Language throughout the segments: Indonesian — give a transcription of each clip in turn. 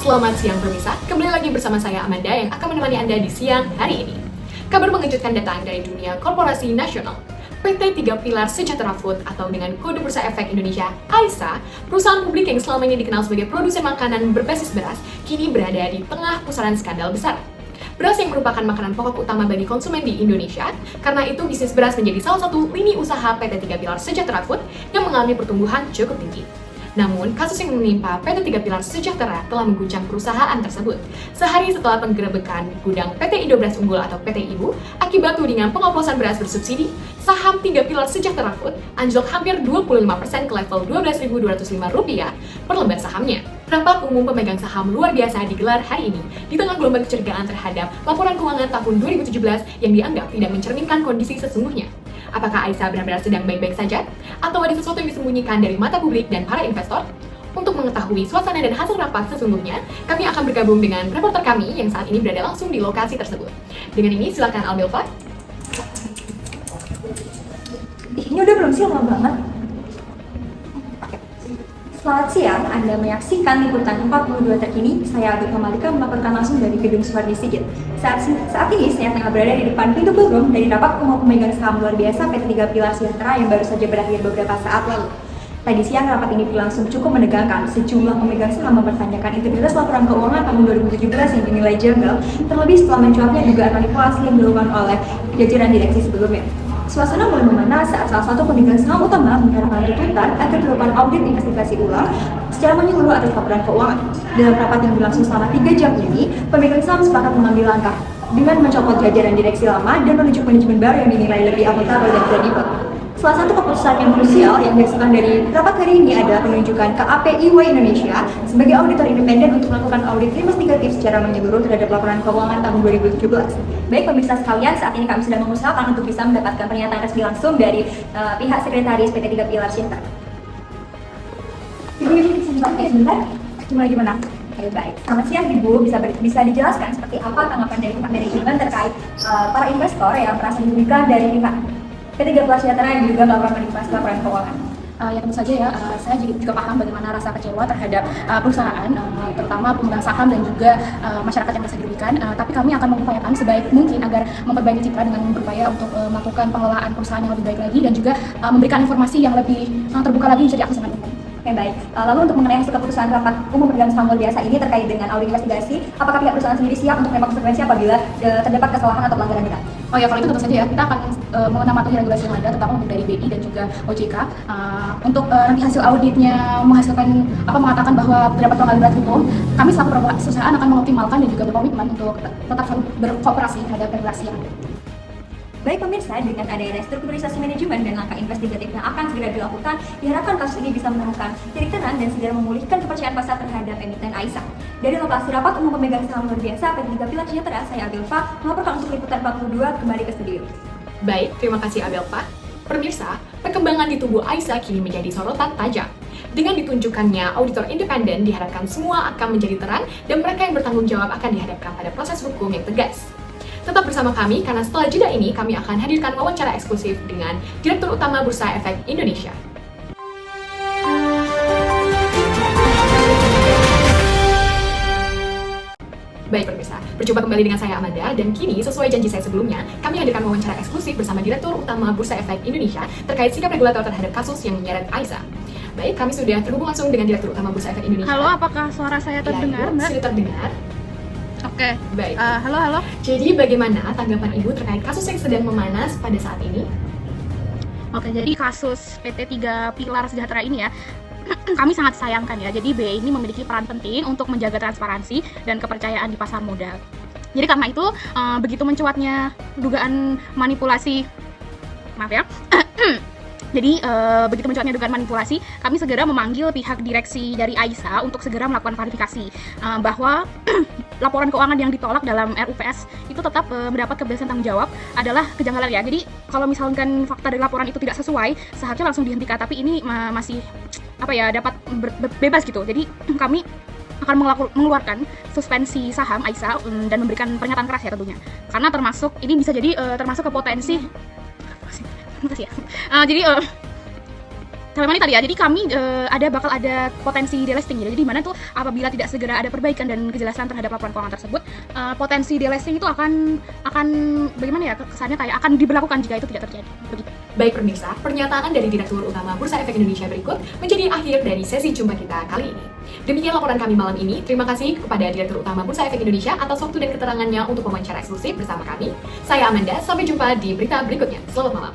Selamat siang pemirsa, kembali lagi bersama saya Amanda yang akan menemani Anda di siang hari ini. Kabar mengejutkan datang dari dunia korporasi nasional. PT Tiga Pilar Sejahtera Food atau dengan kode bursa efek Indonesia AISA, perusahaan publik yang selama ini dikenal sebagai produsen makanan berbasis beras, kini berada di tengah pusaran skandal besar. Beras yang merupakan makanan pokok utama bagi konsumen di Indonesia, karena itu bisnis beras menjadi salah satu lini usaha PT Tiga Pilar Sejahtera Food yang mengalami pertumbuhan cukup tinggi. Namun, kasus yang menimpa PT Tiga Pilar Sejahtera telah mengguncang perusahaan tersebut. Sehari setelah penggerebekan gudang PT Indo Beras Unggul atau PT Ibu, akibat tudingan pengoplosan beras bersubsidi, saham Tiga Pilar Sejahtera Food anjlok hampir 25% ke level Rp12.205 per lembar sahamnya. Rapat umum pemegang saham luar biasa digelar hari ini di tengah gelombang kecurigaan terhadap laporan keuangan tahun 2017 yang dianggap tidak mencerminkan kondisi sesungguhnya. Apakah AISA benar-benar sedang baik-baik saja? Atau ada sesuatu yang disembunyikan dari mata publik dan para investor? Untuk mengetahui suasana dan hasil rapat sesungguhnya, kami akan bergabung dengan reporter kami yang saat ini berada langsung di lokasi tersebut. Dengan ini, silakan Albelva. Ini udah belum sih, lama banget. Selamat siang, Anda menyaksikan liputan 42 terkini. Saya Albelva Malika melaporkan langsung dari Gedung Suhardi Sigit. Saat ini saya tengah berada di depan pintu ballroom dari rapat umum pemegang saham luar biasa PT Tiga Pilar Sejahtera yang baru saja berakhir beberapa saat lalu. Tadi siang rapat ini berlangsung cukup menegangkan. Sejumlah pemegang saham mempertanyakan integritas laporan keuangan tahun 2017 yang dinilai janggal, terlebih setelah mencuatnya dugaan manipulasi yang dilakukan oleh jajaran direksi sebelumnya. Suasana mulai memanas saat salah satu pemegang saham utama menyerahkan tuntutan agar dilakukan audit investigasi ulang secara menyeluruh atas laporan keuangan. Dalam rapat yang berlangsung selama 3 jam ini, pemegang saham sepakat mengambil langkah dengan mencopot jajaran direksi lama dan menunjuk manajemen baru yang dinilai lebih akuntabel dan kredibel. Salah satu keputusan yang krusial yang dihasilkan dari rapat hari ini adalah penunjukan KAPIY Indonesia sebagai auditor independen untuk melakukan audit investigatif secara menyeluruh terhadap laporan keuangan tahun 2017. Baik pemirsa sekalian, saat ini kami sedang mengusahakan untuk bisa mendapatkan pernyataan resmi langsung dari pihak sekretaris PT Tiga Pilar Sejahtera. Ibu sebentar, gimana? Oke, baik. Selamat siang Ibu, bisa dijelaskan seperti apa tanggapan dari pihak manajemen terkait para investor yang merasa dirugikan dari pihak PT Tiga Pilar Sejahtera yang juga melakukan manipulasi laporan keuangan? Ya tentu saja ya, saya juga paham bagaimana rasa kecewa terhadap perusahaan, terutama pemegang saham dan juga masyarakat yang merasa dirugikan. Tapi kami akan mengupayakan sebaik mungkin agar memperbaiki citra dengan berupaya untuk melakukan pengelolaan perusahaan yang lebih baik lagi dan juga memberikan informasi yang lebih terbuka lagi bisa diakses dengan umum. Oke, baik. Lalu untuk mengenai hasil keputusan rapat umum pemegang saham luar biasa ini terkait dengan audit investigasi, apakah pihak perusahaan sendiri siap untuk menerima konsekuensi apabila terdapat kesalahan atau pelanggaran berat? Oh ya, kalau itu tentu saja ya, kita akan mematuhi regulasi yang ada, terutama untuk dari BI dan juga OJK. Untuk nanti hasil auditnya mengatakan bahwa terdapat pelanggaran berat hukum, kami selaku perusahaan akan mengoptimalkan dan juga berkomitmen untuk tetap selalu berkooperasi terhadap regulasi yang ada. Baik pemirsa, dengan adanya restrukturisasi manajemen dan langkah investigatif yang akan segera dilakukan, diharapkan kasus ini bisa menemukan titik terang dan segera memulihkan kepercayaan pasar terhadap emiten AISA. Dari lokasi rapat umum pemegang saham luar biasa PT Tiga Pilar Sejahtera, saya Albelva melaporkan untuk liputan 42 kembali ke studio. Baik, terima kasih Albelva. Pemirsa, perkembangan di tubuh AISA kini menjadi sorotan tajam. Dengan ditunjukkannya auditor independen, diharapkan semua akan menjadi terang dan mereka yang bertanggung jawab akan dihadapkan pada proses hukum yang tegas. Tetap bersama kami karena setelah jeda ini kami akan hadirkan wawancara eksklusif dengan Direktur Utama Bursa Efek Indonesia. Baik pemirsa, berjumpa kembali dengan saya Amanda dan kini sesuai janji saya sebelumnya, kami hadirkan wawancara eksklusif bersama Direktur Utama Bursa Efek Indonesia terkait sikap regulator terhadap kasus yang menyeret AISA. Baik, kami sudah terhubung langsung dengan Direktur Utama Bursa Efek Indonesia. Halo, apakah suara saya terdengar, Mbak? Sudah terdengar. Oke. Baik. Halo. Jadi bagaimana tanggapan Ibu terkait kasus yang sedang memanas pada saat ini? Oke, jadi kasus PT Tiga Pilar Sejahtera ini ya, kami sangat sayangkan ya. Jadi BI ini memiliki peran penting untuk menjaga transparansi dan kepercayaan di pasar modal. Jadi karena itu, begitu mencuatnya dugaan manipulasi, maaf ya. Jadi begitu mencuatnya dugaan manipulasi, kami segera memanggil pihak direksi dari AISA untuk segera melakukan klarifikasi bahwa laporan keuangan yang ditolak dalam RUPS itu tetap mendapat kebebasan tanggung jawab adalah kejanggalan ya. Jadi kalau misalkan fakta dari laporan itu tidak sesuai, seharusnya langsung dihentikan. Tapi ini masih dapat bebas gitu. Jadi kami akan mengeluarkan suspensi saham AISA dan memberikan pernyataan keras ya tentunya. Karena termasuk ini bisa jadi termasuk ke potensi. Terima kasih ya. Jadi Sampai mana tadi ya? Jadi kami bakal ada potensi delisting ya. Jadi mana tuh apabila tidak segera ada perbaikan dan kejelasan terhadap laporan keuangan tersebut, potensi delisting itu akan bagaimana ya, kesannya kayak akan diberlakukan jika itu tidak terjadi. Begitu. Baik pemirsa, pernyataan dari Direktur Utama Bursa Efek Indonesia berikut menjadi akhir dari sesi jumpa kita kali ini. Demikian laporan kami malam ini. Terima kasih kepada Direktur Utama Bursa Efek Indonesia atas waktu dan keterangannya untuk wawancara eksklusif bersama kami. Saya Amanda, sampai jumpa di berita berikutnya. Selamat malam.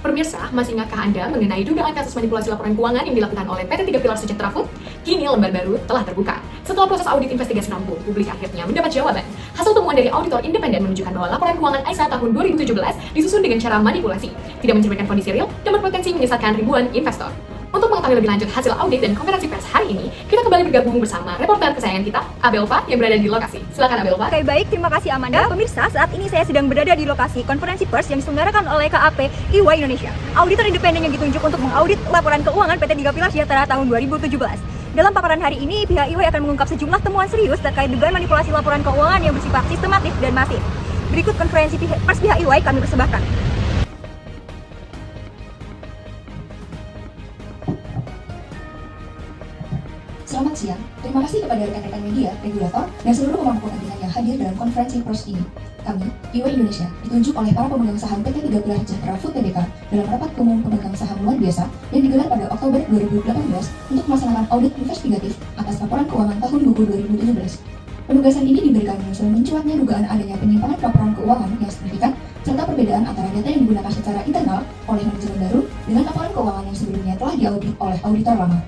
Pemirsa, masih ingatkah Anda mengenai dugaan kasus manipulasi laporan keuangan yang dilakukan oleh PT Tiga Pilar Sejahtera Food? Kini lembar baru telah terbuka. Setelah proses audit investigasi rampung, publik akhirnya mendapat jawaban. Hasil temuan dari auditor independen menunjukkan bahwa laporan keuangan Aisyah tahun 2017 disusun dengan cara manipulasi, tidak mencerminkan kondisi real, dan berpotensi menyesatkan ribuan investor. Untuk mengetahui lebih lanjut hasil audit dan konferensi pers hari ini, kita kembali bergabung bersama reporter kesayangan kita, Abelva, yang berada di lokasi. Silakan Abelva. Oke, baik, terima kasih Amanda. Pemirsa, saat ini saya sedang berada di lokasi konferensi pers yang diselenggarakan oleh KAP EY Indonesia, auditor independen yang ditunjuk untuk mengaudit laporan keuangan PT Tiga Pilar Sejahtera tahun 2017. Dalam paparan hari ini, pihak EY akan mengungkap sejumlah temuan serius terkait dugaan manipulasi laporan keuangan yang bersifat sistematis dan masif. Berikut konferensi pers pihak EY kami persembahkan. Selamat siang, terima kasih kepada rekan-rekan media, regulator, dan seluruh pemangku kepentingan yang hadir dalam konferensi pers ini. Kami, EY Indonesia, ditunjuk oleh para pemegang saham PT Tiga Pilar Sejahtera Food Tbk dalam rapat umum pemegang saham luar biasa yang digelar pada Oktober 2018 untuk melaksanakan audit investigatif atas laporan keuangan tahun buku 2017. Penugasan ini diberikan menyusul mencuatnya dugaan adanya penyimpangan laporan keuangan yang signifikan serta perbedaan antara data yang digunakan secara internal oleh manajemen baru dengan laporan keuangan yang sebelumnya telah diaudit oleh auditor lama.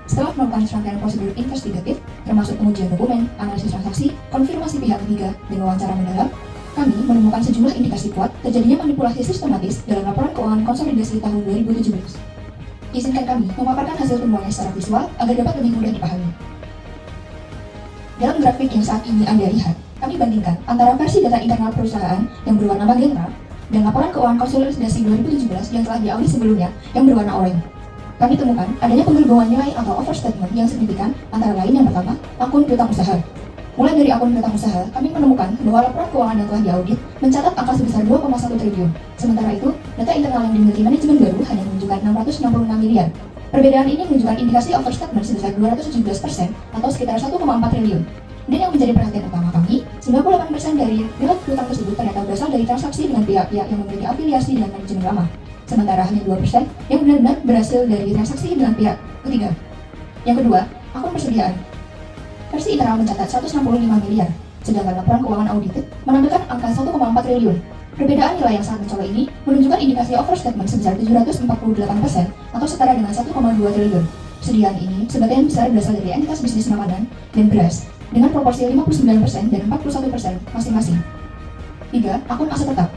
Setelah melakukan serangkaian prosedur investigatif, termasuk pengujian dokumen, analisis transaksi, konfirmasi pihak ketiga, dan wawancara mendalam, kami menemukan sejumlah indikasi kuat terjadinya manipulasi sistematis dalam laporan keuangan konsolidasi tahun 2017. Izinkan kami memaparkan hasil temuannya secara visual agar dapat lebih mudah dipahami. Dalam grafik yang saat ini Anda lihat, kami bandingkan antara versi data internal perusahaan yang berwarna magenta dan laporan keuangan konsolidasi 2017 yang telah diaudit sebelumnya yang berwarna oranye. Kami temukan adanya penggelembungan nilai atau overstatement yang signifikan, antara lain yang pertama, akun piutang usaha. Mulai dari akun piutang usaha, kami menemukan bahwa laporan keuangan yang telah diaudit mencatat angka sebesar 2,1 triliun. Sementara itu, data internal yang dimiliki manajemen baru hanya menunjukkan 666 miliar. Perbedaan ini menunjukkan indikasi overstatement sebesar 217% atau sekitar 1,4 triliun. Dan yang menjadi perhatian utama kami, 98% dari nilai piutang tersebut ternyata berasal dari transaksi dengan pihak-pihak yang memiliki afiliasi dengan manajemen lama. Sementara hanya 2% yang benar-benar berhasil dari transaksi dengan pihak ketiga. Yang kedua, akun persediaan. Versi internal mencatat 165 miliar, sedangkan laporan keuangan audited menampilkan angka 1,4 triliun. Perbedaan nilai yang sangat mencolok ini menunjukkan indikasi overstatement sebesar 748% atau setara dengan 1,2 triliun. Persediaan ini sebagian besar berasal dari entitas bisnis makanan dan beras dengan proporsi 59% dan 41% masing-masing. 3. Akun aset tetap.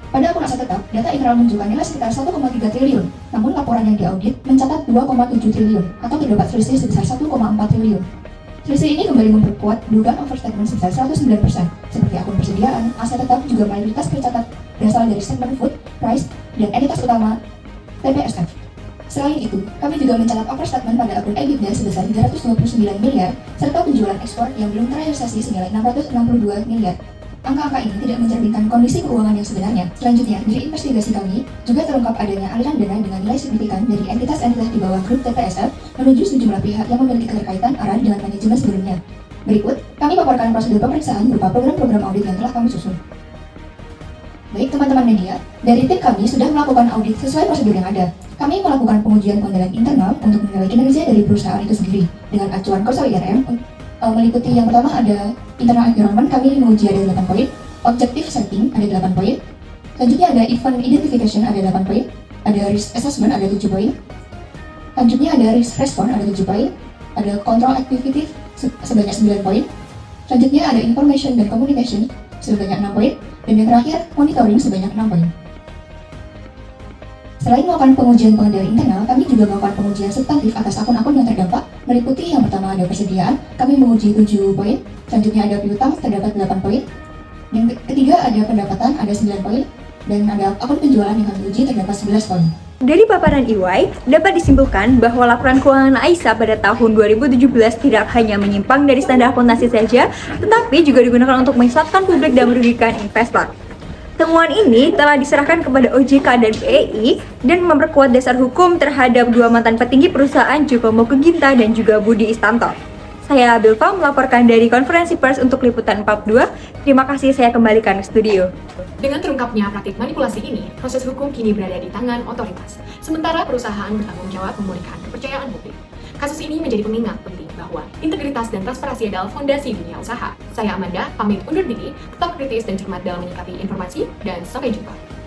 Pada akun aset tetap, data internal menunjukkan nilai sekitar 1,3 triliun, namun laporan yang diaudit mencatat 2,7 triliun, atau terdapat selisih sebesar 1,4 triliun. Selisih ini kembali memperkuat dugaan overstatement sebesar 109%, seperti akun persediaan, aset tetap juga mayoritas tercatat berasal dari segmen food, price, dan entitas utama TPSF. Selain itu, kami juga mencatat overstatement pada akun EBITDA sebesar 329 miliar, serta penjualan ekspor yang belum terrealisasi senilai 662 miliar. Angka-angka ini tidak mencerminkan kondisi keuangan yang sebenarnya. Selanjutnya, dari investigasi kami juga terungkap adanya aliran dana dengan nilai signifikan dari entitas-entitas di bawah grup TPSF menuju sejumlah pihak yang memiliki keterkaitan erat dengan manajemen sebelumnya. Berikut, kami paparkan prosedur pemeriksaan berupa program-program audit yang telah kami susun. Baik teman-teman media, dari tim kami sudah melakukan audit sesuai prosedur yang ada. Kami melakukan pengujian pengendalian internal untuk menilai kinerja dari perusahaan itu sendiri dengan acuan Kursor IRM. Meliputi yang pertama ada internal environment, kami menguji ada 8 poin, objective setting ada 8 poin, selanjutnya ada event identification ada 8 poin, ada risk assessment ada 7 poin, selanjutnya ada risk response ada 7 poin, ada control activity sebanyak 9 poin, selanjutnya ada information dan communication sebanyak 6 poin, dan yang terakhir monitoring sebanyak 6 poin. Selain melakukan pengujian pengendali internal, kami juga melakukan pengujian substantif atas akun-akun yang terdampak, meliputi yang pertama ada persediaan, kami menguji 7 poin, selanjutnya ada piutang, terdapat 8 poin, yang ketiga ada pendapatan, ada 9 poin, dan ada akun penjualan yang kami uji, terdapat 11 poin. Dari paparan EY, dapat disimpulkan bahwa laporan keuangan Aisyah pada tahun 2017 tidak hanya menyimpang dari standar akuntansi saja, tetapi juga digunakan untuk menyesatkan publik dan merugikan investor. Temuan ini telah diserahkan kepada OJK dan BEI dan memperkuat dasar hukum terhadap dua mantan petinggi perusahaan Joko Mokuginta dan juga Budi Istanto. Saya Bilfa melaporkan dari konferensi pers untuk Liputan 42. Terima kasih, saya kembalikan ke studio. Dengan terungkapnya praktik manipulasi ini, proses hukum kini berada di tangan otoritas. Sementara perusahaan bertanggung jawab memulihkan kepercayaan publik. Kasus ini menjadi pengingat penting bahwa integritas dan transparansi adalah fondasi dunia usaha. Saya Amanda, pamit undur diri, tetap kritis dan cermat dalam menyikapi informasi, dan sampai jumpa.